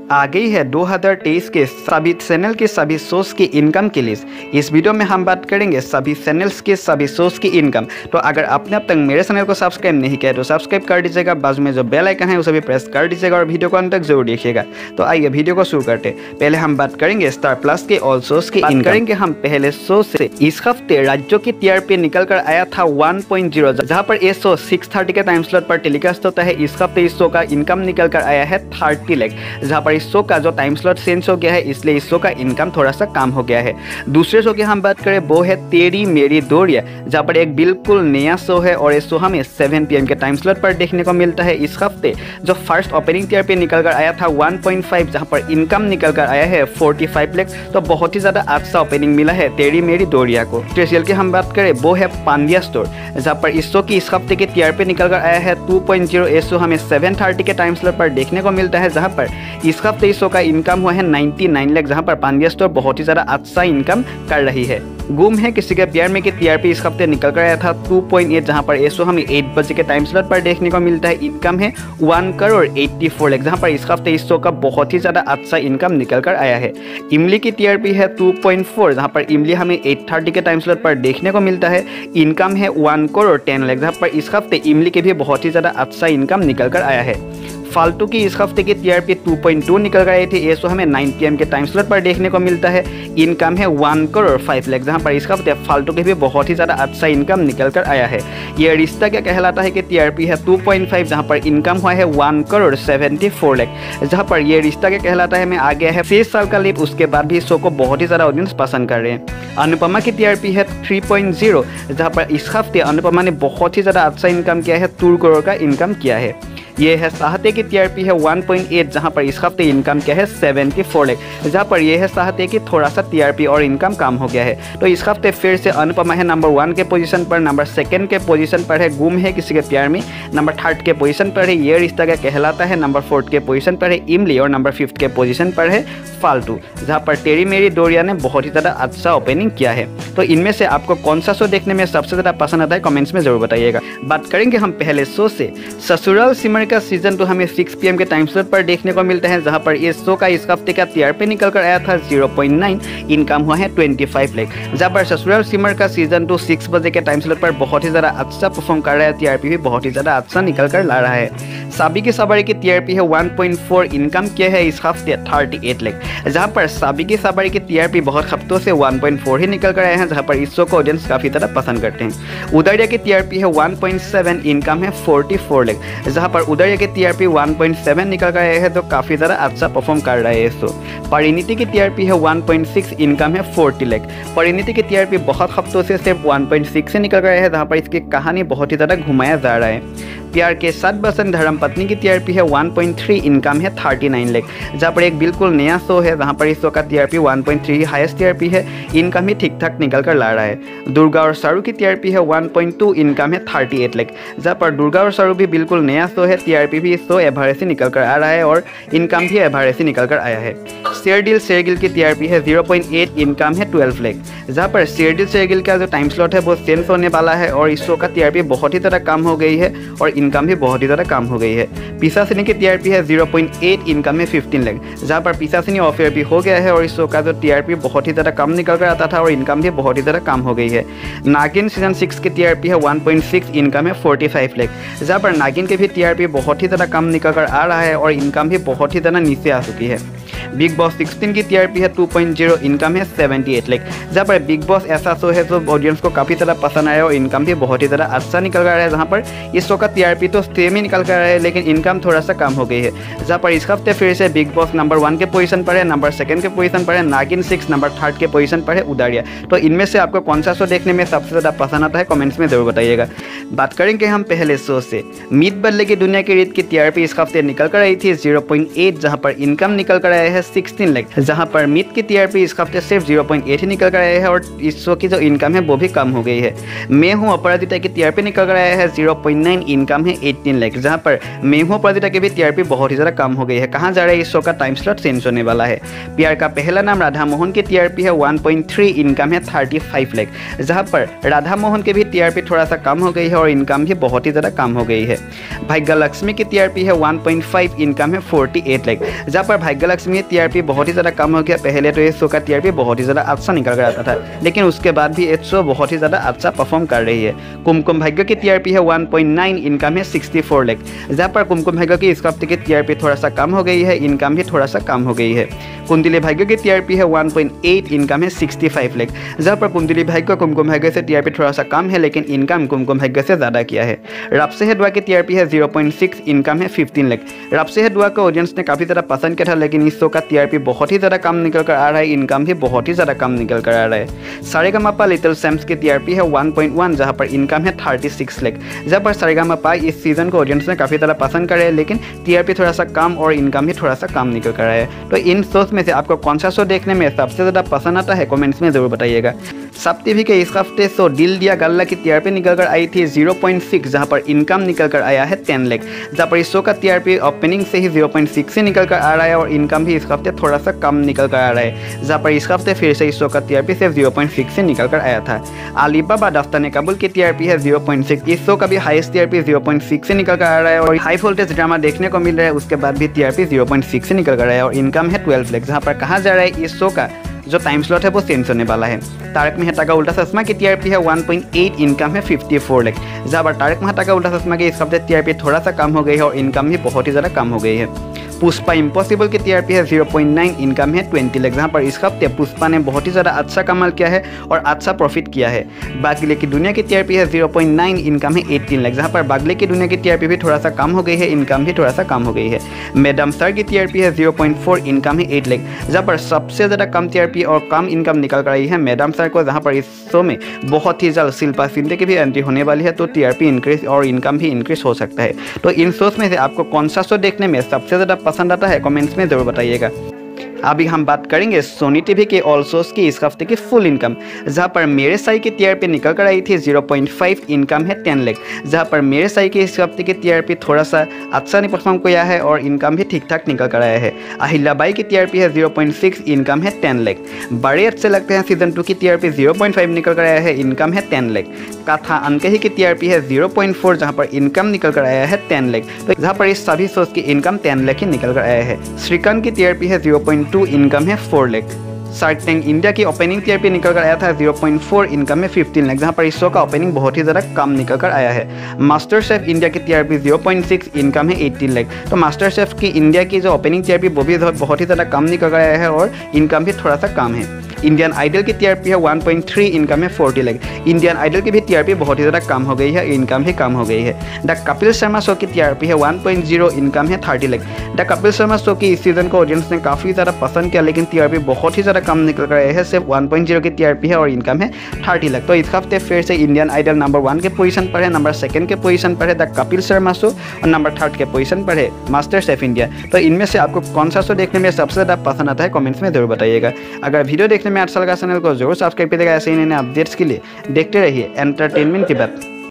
आ गई है 2023 के सभी चैनल के सभी शोज की इनकम की लिस्ट। इस वीडियो में हम बात करेंगे सभी चैनल्स के सभी शोज की इनकम। तो अगर आपने अब तक मेरे चैनल को सब्सक्राइब नहीं किया तो सब्सक्राइब कर दीजिएगा, बाजू में जो बेल आइकन है उसे भी प्रेस कर दीजिएगा और वीडियो को अंत तक जरूर देखिएगा। तो आइए वीडियो को शुरू करते। पहले हम बात करेंगे स्टार प्लस के ऑल शोज की इनकम करेंगे हम पहले शो से। इस हफ्ते राज्यों की टीआरपी निकल कर आया था 1.0, जहाँ पर ये शो 6:30 के टाइम स्लॉट पर टेलीकास्ट होता है। इस हफ्ते इस शो का इनकम निकल कर आया है 30 लाख, जहाँ पर इस शो का जो टाइम स्लॉट चेंज हो गया है इसलिए इस शो का इनकम थोड़ा सा कम हो गया है। दूसरे शो की हम बात करें वो है तेरी मेरी दोरिया, जहाँ पर एक बिल्कुल नया शो है और इस शो हमें 7 PM के टाइम स्लॉट पर देखने को मिलता है। इस हफ्ते जो फर्स्ट ओपनिंग टीआरपी निकल कर आया था 1.5, जहाँ पर इनकम निकल कर आया है 45 लाख। तो बहुत ही ज़्यादा अच्छा ओपनिंग मिला है तेरी मेरी दोरिया को। स्पेशल की हम बात करें वो है पांड्या स्टोर, जहाँ पर इस शो की इस हफ्ते की टीआरपी निकल कर आया है 2.0। इस शो हमें 7:30 के टाइम स्लॉट पर देखने को मिलता है, जहाँ पर इस हफ्ते इस शो का इनकम हुआ है 99 लाख, जहाँ पर पांड्या स्टोर बहुत ही ज़्यादा अच्छा इनकम कर रही है। गुम है किसी के प्यार में की टीआरपी इस हफ्ते निकल कर आया था 2.8, जहाँ पर ये शो हमें 8 बजे के टाइम स्लॉट पर देखने को मिलता है। इनकम है 1.84 करोड़, जहाँ पर इस हफ्ते इस शो का बहुत ही ज़्यादा अच्छा इनकम निकल कर आया है। इमली की टीआरपी है 2.4, जहाँ पर इमली हमें 8:30 के टाइम स्लॉट पर देखने को मिलता है। इनकम है 1.10 करोड़, जहाँ पर इस हफ्ते इमली के भी बहुत ही ज़्यादा अच्छा इनकम निकल कर आया है। फालतू की इस हफ्ते की टीआरपी 2.2 निकल कर आई थी। ये शो हमें 9 PM के टाइम स्लॉट पर देखने को मिलता है। इनकम है 1.5 करोड़, जहाँ पर इस हफ्ते फालतू के भी बहुत ही ज़्यादा अच्छा इनकम निकल कर आया है। ये रिश्ता क्या कहलाता है कि टीआरपी है 2.5, जहाँ पर इनकम हुआ है 1.74 करोड़, जहाँ पर ये रिश्ता क्या कहलाता है में आ गया है 6 साल का लीप। उसके बाद भी इस शो को बहुत ही ज़्यादा ऑडियंस पसंद कर रहे हैं। अनुपमा की टीआरपी है 3.0, जहाँ पर इस हफ्ते अनुपमा ने बहुत ही ज़्यादा अच्छा इनकम किया है, 2 करोड़ का इनकम किया है। ये है साहते की टीआरपी है 1.8, जहाँ पर इस हफ्ते इनकम क्या है 74 लाख, जहाँ पर यह है साहते की थोड़ा सा टीआरपी और इनकम कम हो गया है। तो इस हफ्ते फिर से अनुपमा है नंबर 1 के पोजीशन पर, नंबर 2 के पोजीशन पर है गुम है किसी के प्यार में, नंबर 3 के पोजीशन पर है ये रिश्ता क्या कहलाता है, नंबर 4 के पोजीशन पर है इमली और नंबर 5 के पोजीशन पर है फालतू, जहाँ पर तेरी मेरी दोरिया ने बहुत ही ज़्यादा अच्छा ओपनिंग किया है। तो इनमें से आपको कौन सा शो देखने में सबसे ज़्यादा पसंद आता है कमेंट्स में जरूर बताइएगा। बात करेंगे हम पहले शो से। ससुराल सिमर का सीजन 2 हमें 6 PM के टाइम स्लॉट पर देखने को मिलता है, जहां पर इस शो का इस हफ्ते का टीआरपी निकल कर आया था 0.9, इनकम हुआ है 25 लाख, जहां पर ससुराल सिमर का सीजन 2 6 बजे के टाइम स्लॉट पर बहुत ही ज़्यादा अच्छा परफॉर्म कर रहा है। टीआरपी भी बहुत ही ज़्यादा अच्छा निकल कर ला रहा है। साबी की सवारी की टीआरपी है 1.4, इनकम किया है इस हफ्ते 38 लाख, जहां पर साबी की सवारी की टीआरपी बहुत हफ्तों से 1.4 ही निकल कर आए हैं, जहां पर इस शो को ऑडियंस काफ़ी ज़्यादा पसंद करते हैं। उदरिया की टीआरपी है 1.7, इनकम है 44 लाख, जहां पर उदरिया की टीआरपी 1.7 निकल कर आए हैं, तो काफ़ी ज़्यादा अच्छा परफॉर्म कर रहा है ये शो। परिणीति की टीआरपी है 1.6, इनकम है 40 लाख। परिणीति की टीआरपी बहुत हफ्तों से सिर्फ 1.6 से निकल कर आए हैं, जहाँ पर इसकी कहानी बहुत ही ज़्यादा घुमाया जा रहा है। प्यार के साथ बसन धर्मपत्नी की टीआरपी है 1.3, इनकम है 39 लाख, जहाँ पर एक बिल्कुल नया शो है, जहाँ पर इस शो का टीआरपी 1.3 हाईएस्ट टीआरपी है। इनकम भी ठीक ठाक निकल कर ला रहा है। दुर्गा और शाहरुख की टीआरपी है 1.2, इनकम है 38 लाख, जहाँ पर दुर्गा और शाहरुख भी बिल्कुल नया शो है। टीआरपी भी इस शो एवरेज से निकल कर आ रहा है और इनकम भी एवरेज से निकल कर आया है। शेरगिल की टीआरपी है 0.8, इनकम है 12 लाख, जहाँ पर शेरगिल का जो टाइम स्लॉट है वो चेंज होने वाला है और इस शो का टीआरपी बहुत ही ज़्यादा कम हो गई है और इनकम भी बहुत ही ज़्यादा कम हो गई है। पिशाचिनी की टीआरपी है 0.8, इनकम है 15 लाख, जहाँ पर पिशाचिनी ऑफ एयर भी हो गया है और इस शो का जो टीआरपी बहुत ही ज़्यादा कम निकल कर आता था और इनकम भी बहुत ही ज़्यादा कम हो गई है। नागिन सीजन 6 की टीआरपी है 1.6, इनकम है 45 लाख, जहाँ पर नागिन की भी टीआरपी बहुत ही ज़्यादा कम निकल कर आ रहा है और इनकम भी बहुत ही ज़्यादा नीचे आ चुकी है। बिग बॉस 16 की टीआरपी है 2.0, इनकम है 78 लाख, जहाँ पर बिग बॉस ऐसा शो है जो ऑडियंस को काफ़ी ज़्यादा पसंद आया और इनकम भी बहुत ही ज़्यादा अच्छा निकल कर रहा है, जहाँ पर इस शो का टीआरपी तो सेम ही निकल कर रहा है लेकिन इनकम थोड़ा सा कम हो गई है। जहाँ पर इस हफ्ते फिर से बिग बॉस नंबर 1 के पोजीशन पर है, नंबर 2 के पोजीशन पर है नागिन 6, नंबर 3 के पोजीशन पर है उदरिया। तो इनमें से आपको कौन सा शो देखने में सबसे ज़्यादा पसंद आता है कमेंट्स में जरूर बताइएगा। बात करेंगे हम पहले शो से। मीत बदले की दुनिया की रीत की टीआरपी इस हफ्ते निकल कर आई थी 0.8, जहाँ पर इनकम निकल कर आया है 16 लाख, जहां पर मीत की टीआरपी इस हफ्ते सिर्फ 0.8 ही निकल कर आया है और इस शो की जो इनकम है वो भी कम हो गई है। मैं हूं अपराजिता की टीआरपी निकल कर आया है 0.9, इनकम है 18 लाख, जहां पर मैं हूं अपराजिता की भी टीआरपी बहुत ही ज़्यादा कम हो गई है। कहाँ जा रहा है इस शो का टाइम स्लॉट चेंज होने वाला है। प्यार का पहला नाम राधा मोहन की टीआरपी है 1.3, इनकम है 35 लाख, जहाँ पर राधा मोहन की भी टीआरपी थोड़ा सा कम हो गई है और इनकम भी बहुत ही ज़्यादा कम हो गई है। भाग्य लक्ष्मी की टीआरपी है 1.5, इनकम है 48 लाख, जहाँ पर भाग्य लक्ष्मी की टीआरपी बहुत ही ज़्यादा कम हो गया। पहले तो इस शो का टीआरपी बहुत ही ज़्यादा अच्छा निकल कर आता था, लेकिन उसके बाद भी इस शो बहुत ही ज़्यादा अच्छा परफॉर्म कर रही है। कुमकुम भाग्य की टीआरपी है 1.9, इनकम है 64 लाख, जहाँ पर कुमकुम भाग्य की इस हफ्ते की टीआरपी थोड़ा सा कम हो गई है, इनकम भी थोड़ा सा कम हो गई है। कुंडली भाग्य की टीआरपी है 1.8, इनकम है 65 लाख, जहाँ पर कुंडली भाग्य कुमकुम भाग्य से टीआरपी थोड़ा सा कम है, लेकिन इनकम कुमकुम भाग्य से ज़्यादा किया है। रब से है दुआ की टीआरपी है 0.6, इनकम है 15 लाख। रब से है दुआ को ऑडियंस ने काफ़ी ज़्यादा पसंद किया था, लेकिन इस शो का टीआरपी बहुत ही ज़्यादा कम निकल कर आ रहा है, इनकम भी बहुत ही ज़्यादा कम निकल कर आ रहा है। सारेगामापा लिटिल सैम्स की टीआरपी है 1.1, जहाँ पर इनकम है 36 लाख, जहाँ पर सारेगामापा इस सीज़न को ऑडियंस ने काफ़ी ज़्यादा पसंद करे, लेकिन टीआरपी थोड़ा सा कम और इनकम भी थोड़ा सा कम निकल कर आया है। तो इन शोज में से आपको कौन सा शो देखने में सबसे ज़्यादा पसंद आता है, कमेंट्स में ज़रूर बताइएगा। सब टीवी के इस हफ्ते शो दिल दिया गल्ला की टीआरपी निकल कर आई थी 0.6, जहाँ पर इनकम निकल कर आया है 10 लाख, जहाँ पर इस शो का टीआरपी ओपनिंग से ही 0.6 से निकल कर आ रहा है और इनकम भी इस हफ्ते थोड़ा सा कम निकल कर आ रहा है, जहाँ पर इस हफ्ते फिर से इस शो का टीआरपी सिर्फ 0.6 से निकल कर आया था। अलीबाबा दस्ताने काबुल की टीआरपी है 0.6, इस शो का भी हाईएस्ट टीआरपी 0.6 से निकल कर आ रहा है और हाई वोल्टेज ड्रामा देखने को मिल रहा है, उसके बाद भी टीआरपी 0.6 से निकल कर आया है और इनकम है 12 लाख, जहाँ पर कहा जा रहा है इस शो का जो टाइम स्लॉट है वो चेंज होने वाला है। तारक मेहता का उल्टा चश्मा की टीआरपी है 1.8, इनकम है 54 लाख, जहाँ पर तारक मेहता का उल्टा चश्मा की इस हफ्ते टीआरपी थोड़ा सा कम हो गई है और इनकम भी बहुत ही ज़्यादा कम हो गई है। पुष्पा इम्पॉसिबल की टीआरपी है 0.9, इनकम है 20 लाख, जहाँ पर इस हफ्ते पुष्पा ने बहुत ही ज़्यादा अच्छा कमाल किया है और अच्छा प्रॉफिट किया है। बागले की दुनिया की टीआरपी है 0.9, इनकम है 18 लाख, जहाँ पर बागले की दुनिया की टीआरपी भी थोड़ा सा कम हो गई है, इनकम भी थोड़ा सा कम हो गई है। मैडम सर की टीआरपी है 0.4, इनकम है 8 लाख, जहाँ पर सबसे ज़्यादा कम टीआरपी और कम इनकम निकल कर आई है मैडम सर को, जहाँ पर इस शो में बहुत ही जल्द शिल्पा शिंदे की भी एंट्री होने वाली है, तो टीआरपी इंक्रीज और इनकम भी इंक्रीज हो सकता है। तो इन शोज में से आपको कौन सा शो देखने में सबसे ज़्यादा पसंद आता है, कमेंट्स में ज़रूर बताइएगा। अभी हम बात करेंगे सोनी टीवी के ऑल शोज की इस हफ्ते की फुल इनकम, जहां पर मेरे साई की टीआरपी निकल कर आई थी 0.5, इनकम है 10 लाख, जहां पर मेरे साई की इस हफ्ते की टीआरपी थोड़ा सा अच्छा नहीं परफॉर्म किया है और इनकम भी ठीक ठाक निकल कर आया है। अहिल्याबाई की टीआरपी है 0.6, इनकम है 10 लाख। बड़े अच्छे लगते हैं सीजन 2 की टीआरपी 0.5 निकल कर आया है, इनकम है 10 लाख। कथा अनकही की टीआरपी है 0.4, जहाँ पर इनकम निकल कर आया है 10 लाख, तो जहाँ पर इस सभी शोज की इनकम 10 लाख ही निकल कर आया है। श्रीकांत की टीआरपी है 0.2, इनकम है 4 लाख। शार्क टैंक इंडिया की ओपनिंग टीआरपी निकल कर आया था 0.4, इनकम में 15 लाख, जहाँ पर इस शो का ओपनिंग बहुत ही ज़्यादा कम निकल कर आया है। मास्टर शेफ इंडिया की टीआरपी 0.6, इनकम है 18 लाख, तो मास्टर शेफ की इंडिया की जो ओपनिंग टीआरपी वो भी बहुत ही ज़्यादा कम निकल कर आया है और इनकम भी थोड़ा सा कम है। इंडियन आइडल की टीआरपी है 1.3, इनकम है 40 लाख। इंडियन आइडल की भी टीआरपी बहुत ही ज़्यादा कम हो गई है, इनकम भी कम हो गई है। द कपिल शर्मा शो की टीआरपी है 1.0, इनकम है 30 लाख। द कपिल शर्मा शो की इस सीजन को ऑडियंस ने काफ़ी ज़्यादा पसंद किया, लेकिन टीआरपी बहुत ही ज़्यादा कम निकल कर आया है, सिर्फ 1.0 की टीआरपी है और इनकम है 30 लाख। तो इस हफ्ते फिर से इंडियन आइडल नंबर 1 के पोजीशन पर है, नंबर 2 के पोजीशन पर है द कपिल शर्मा शो और नंबर 3 के पोजीशन पर है मास्टर शेफ इंडिया। तो इनमें से आपको कौन सा शो देखने में सबसे ज़्यादा पसंद आता है, कमेंट्स में जरूर बताइएगा। अगर वीडियो देखने में अच्छा लगा चैनल को जरूर सब्सक्राइब करिएगा, ऐसे ही नए अपडेट्स के लिए देखते रहिए एंटरटेनमेंट की बात।